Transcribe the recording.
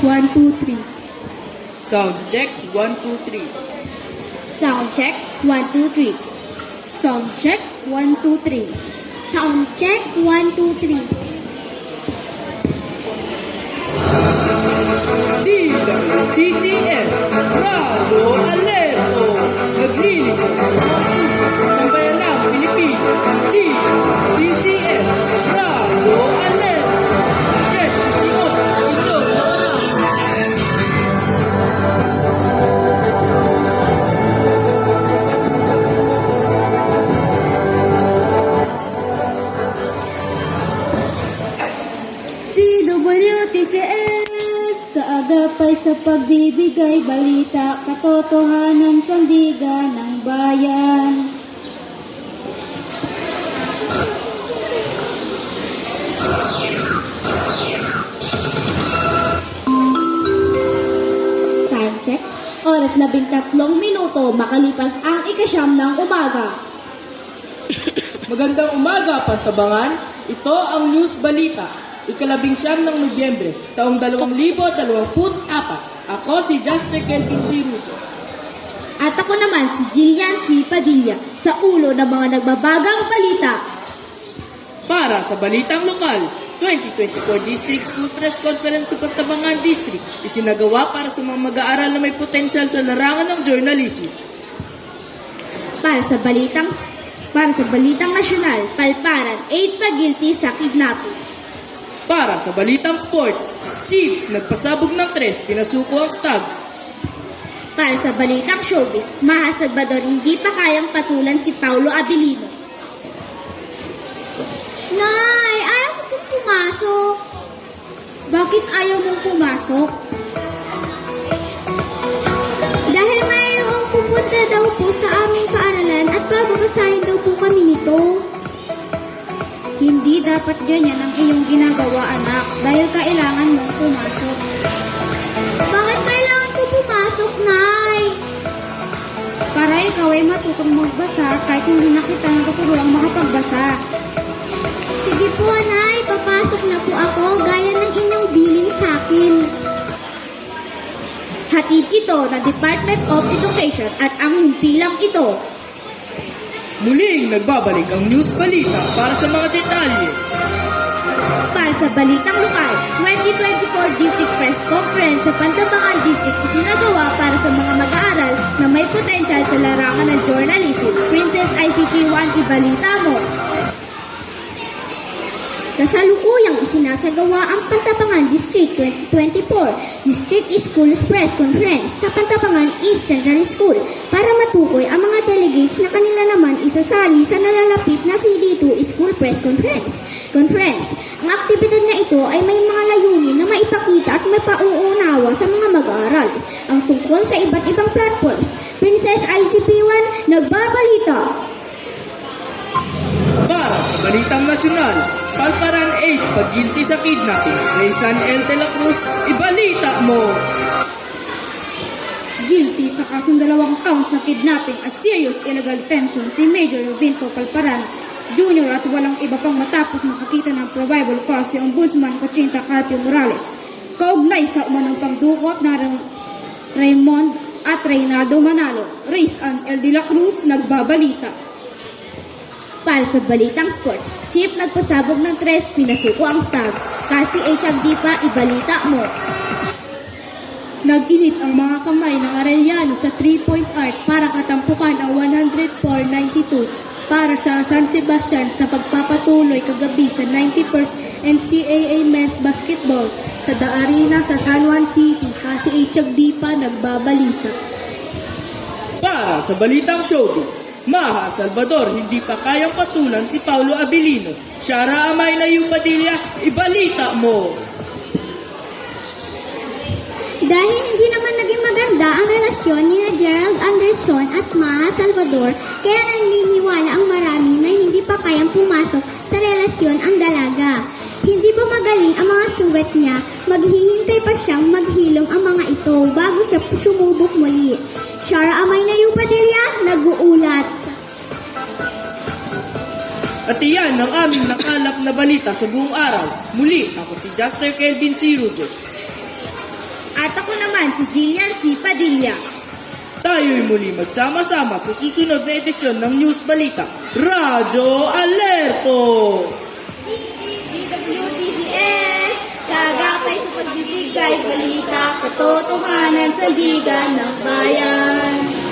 1, 2, 3. Sound check, 1, 2, 3. Sound check, 1, 2, 3. Sound check, 1, 2, 3. Sound check, 1, 2, 3. DCS, Radyo Alerto, naglilingkod ng mga puso sa sambayanang Pilipino. DCS, Radyo Alerto, Diyes 18, ito na DWTCS, kaagapay sa pagbibigay balita, katotohanan, sandigan ng bayan. Time check. Oras 13 minuto makalipas ang 9 ng umaga. Magandang umaga, Pantabangan. Ito ang News Balita. Ika-19 ng Nobyembre, taong 2024. Ako si Juster Kelvin C. Ruto. At ako naman si Jillian C. Padilla sa ulo ng mga nagbabagang balita. Para sa Balitang Lokal, 2024 District School Press Conference sa Pantabangan District, isinagawa para sa mga mag-aaral na may potensyal sa larangan ng journalism. Para sa balitang nasyonal, Palparan, 8 pa guilty sa kidnapping. Para sa Balitang Sports, Chiefs nagpasabog ng 3, pinasuko ang Stags. Para sa balitang showbiz, Maha Salvador hindi pa kayang patulan si Paulo Abilino. Nay, ayaw ko pong pumasok. Bakit ayaw mong pumasok? Dahil mayroong pupunta daw po sa aming paaralan at bababasahin daw po kami nito. Hindi dapat ganyan ang iyong ginagawa, anak, dahil kailangan mong pumasok. Bakit kailangan ko pumasok, Nay? Para ikaw ay matutong magbasa kahit hindi na kita natuturuang makapagbasa. Sige po, Nay, papasok na po ako gaya ng inyong bilin sa akin. Hatid ito ng Department of Education at ang himpilang ito. Muling nagbabalik ang News Balita para sa mga detalye. Para sa Balitang Lokal, 2024 District Press Conference sa Pantabangan District isinagawa para sa mga mag-aaral na may potensyal sa larangan ng journalism. Princess ICT 1, ibalita mo. Kasalukuyang isinasagawa ang Pantabangan District 2024 District Schools Press Conference sa Pantabangan East Central School para matukoy ang mga delegates na kanila naman isasali sa nalalapit na CD2 School Press Conference. Ang aktibidad na ito ay may mga layunin na maipakita at may pauunawa sa mga mag-aaral ang tungkol sa iba't ibang platforms. Princess ICP1 nagbabalita. Para sa Balitang Nasyonal, Palparan 8 pag-guilty sa kidnapping. Raysan L. de la Cruz, ibalita mo! Guilty sa kasong 2 counts na kidnapping at serious illegal detention si Major Vinto Palparan Jr. at walang iba pang matapos makakita ng probable cause si Ombudsman Conchita Carpio Morales. Kaugnay sa umanong pagdukot na Raymond at Reynaldo Manalo, Raysan L. de la Cruz nagbabalita. Para sa Balitang Sports, Chief nagpasabog ng 3, pinasuko ang Stags. Kasi HMD pa, ibalita mo. Nag-init ang mga kamay ng Arellano sa 3-point arc para katampukan ang 104-92 para sa San Sebastian sa pagpapatuloy kagabi sa 91st NCAA Men's Basketball sa The Arena sa San Juan City. Kasi HMD pa nagbabalita. Para sa Balitang Showbiz, Maha Salvador hindi pa kayang patulan si Paulo Abilino. Shara Amay na Padilla, ibalita mo! Dahil hindi naman naging maganda ang relasyon ni Gerald Anderson at Maha Salvador, kaya naniniwala ang marami na hindi pa kayang pumasok sa relasyon ang dalaga. Hindi ba magaling ang mga sugat niya? Maghihintay pa siyang maghilom ang mga ito bago siya sumubok muli. Shara Amay na Padilla, nag-uulat. At iyan ang aming nakalap na balita sa buong araw. Muli, ako si Juster Kelvin C. Ruto. At ako naman si Jillian C. Padilla. Tayo'y muli magsama-sama sa susunod na edisyon ng News Balita, Radyo Alerto! DWDCS, kagapay sa pagbibigay balita, katotohanan sa liga ng bayan.